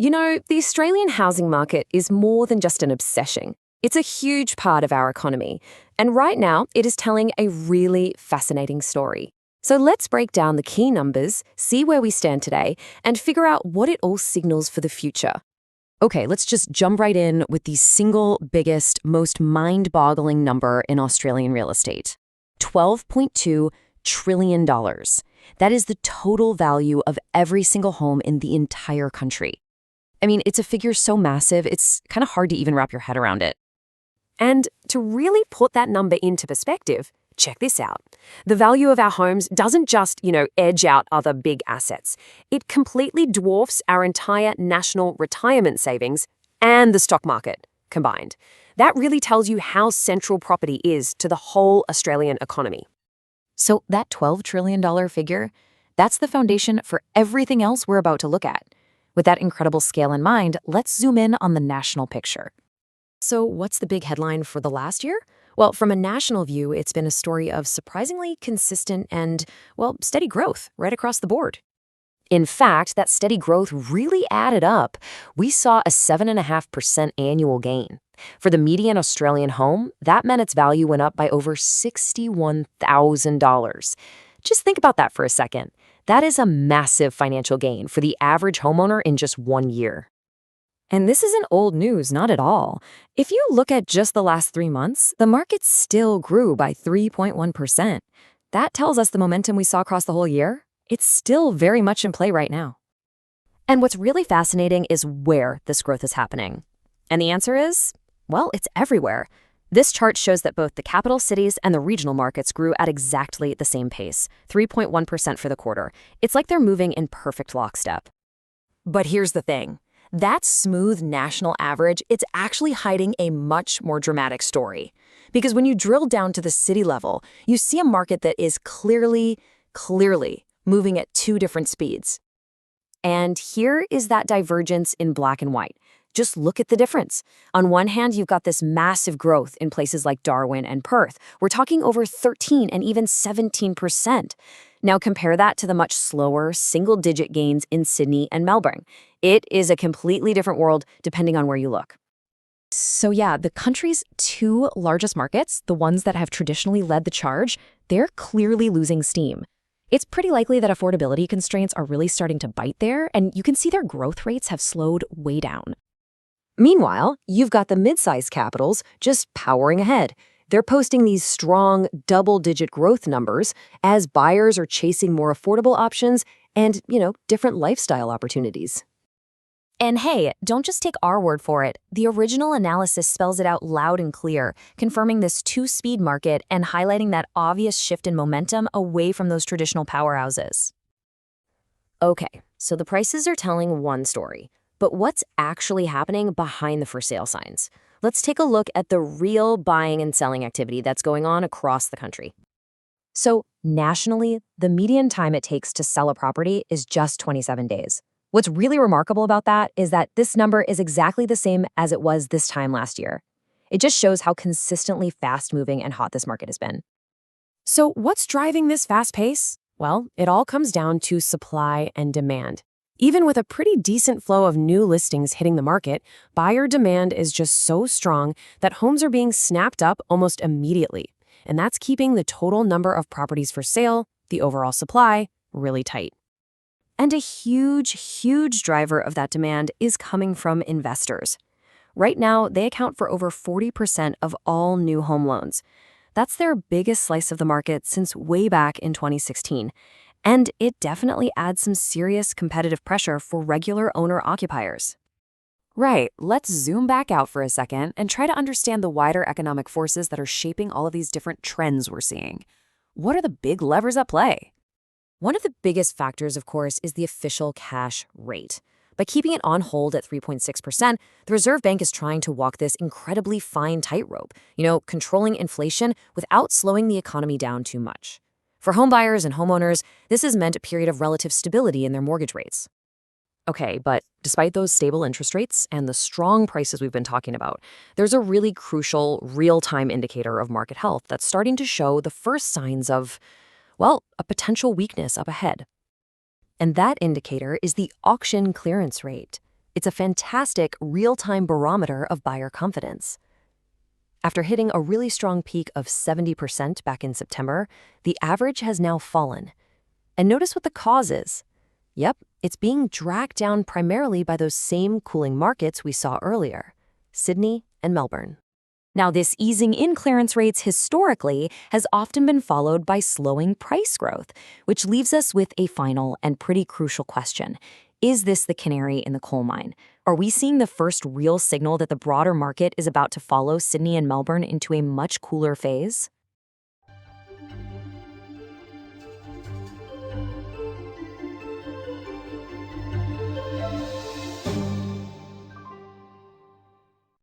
The Australian housing market is more than just an obsession. It's a huge part of our economy. And right now, it is telling a really fascinating story. So let's break down the key numbers, see where we stand today, and figure out what it all signals for the future. Okay, let's just jump right in with the single biggest, most mind-boggling number in Australian real estate. $12.2 trillion. That is the total value of every single home in the entire country. I mean, it's a figure so massive, it's kind of hard to even wrap your head around it. And to really put that number into perspective, check this out. The value of our homes doesn't just, edge out other big assets. It completely dwarfs our entire national retirement savings and the stock market combined. That really tells you how central property is to the whole Australian economy. So that $12 trillion figure, that's the foundation for everything else we're about to look at. With that incredible scale in mind, let's zoom in on the national picture. So what's the big headline for the last year? Well, from a national view, it's been a story of surprisingly consistent and, steady growth right across the board. In fact, that steady growth really added up. We saw a 7.5% annual gain. For the median Australian home, that meant its value went up by over $61,000. Just think about that for a second. That is a massive financial gain for the average homeowner in just 1 year. And this isn't old news, not at all. If you look at just the last 3 months, the market still grew by 3.1%. That tells us the momentum we saw across the whole year, it's still very much in play right now. And what's really fascinating is where this growth is happening. And the answer is, it's everywhere. This chart shows that both the capital cities and the regional markets grew at exactly the same pace, 3.1% for the quarter. It's like they're moving in perfect lockstep. But here's the thing. That smooth national average, it's actually hiding a much more dramatic story. Because when you drill down to the city level, you see a market that is clearly moving at two different speeds. And here is that divergence in black and white. Just look at the difference. On one hand, you've got this massive growth in places like Darwin and Perth. We're talking over 13 and even 17%. Now compare that to the much slower, single-digit gains in Sydney and Melbourne. It is a completely different world depending on where you look. So yeah, the country's two largest markets, the ones that have traditionally led the charge, they're clearly losing steam. It's pretty likely that affordability constraints are really starting to bite there, and you can see their growth rates have slowed way down. Meanwhile, you've got the mid-sized capitals just powering ahead. They're posting these strong double-digit growth numbers as buyers are chasing more affordable options and, different lifestyle opportunities. And hey, don't just take our word for it. The original analysis spells it out loud and clear, confirming this two-speed market and highlighting that obvious shift in momentum away from those traditional powerhouses. Okay, so the prices are telling one story. But what's actually happening behind the for sale signs? Let's take a look at the real buying and selling activity that's going on across the country. So nationally, the median time it takes to sell a property is just 27 days. What's really remarkable about that is that this number is exactly the same as it was this time last year. It just shows how consistently fast-moving and hot this market has been. So what's driving this fast pace? Well, it all comes down to supply and demand. Even with a pretty decent flow of new listings hitting the market, buyer demand is just so strong that homes are being snapped up almost immediately. And that's keeping the total number of properties for sale, the overall supply, really tight. And a huge driver of that demand is coming from investors. Right now, they account for over 40% of all new home loans. That's their biggest slice of the market since way back in 2016. And it definitely adds some serious competitive pressure for regular owner-occupiers. Right, let's zoom back out for a second and try to understand the wider economic forces that are shaping all of these different trends we're seeing. What are the big levers at play? One of the biggest factors, of course, is the official cash rate. By keeping it on hold at 3.6%, the Reserve Bank is trying to walk this incredibly fine tightrope, controlling inflation without slowing the economy down too much. For homebuyers and homeowners, this has meant a period of relative stability in their mortgage rates. Okay, but despite those stable interest rates and the strong prices we've been talking about, there's a really crucial real-time indicator of market health that's starting to show the first signs of, a potential weakness up ahead. And that indicator is the auction clearance rate. It's a fantastic real-time barometer of buyer confidence. After hitting a really strong peak of 70% back in September, the average has now fallen. And notice what the cause is. Yep, it's being dragged down primarily by those same cooling markets we saw earlier, Sydney and Melbourne. Now, this easing in clearance rates historically has often been followed by slowing price growth, which leaves us with a final and pretty crucial question. Is this the canary in the coal mine? Are we seeing the first real signal that the broader market is about to follow Sydney and Melbourne into a much cooler phase?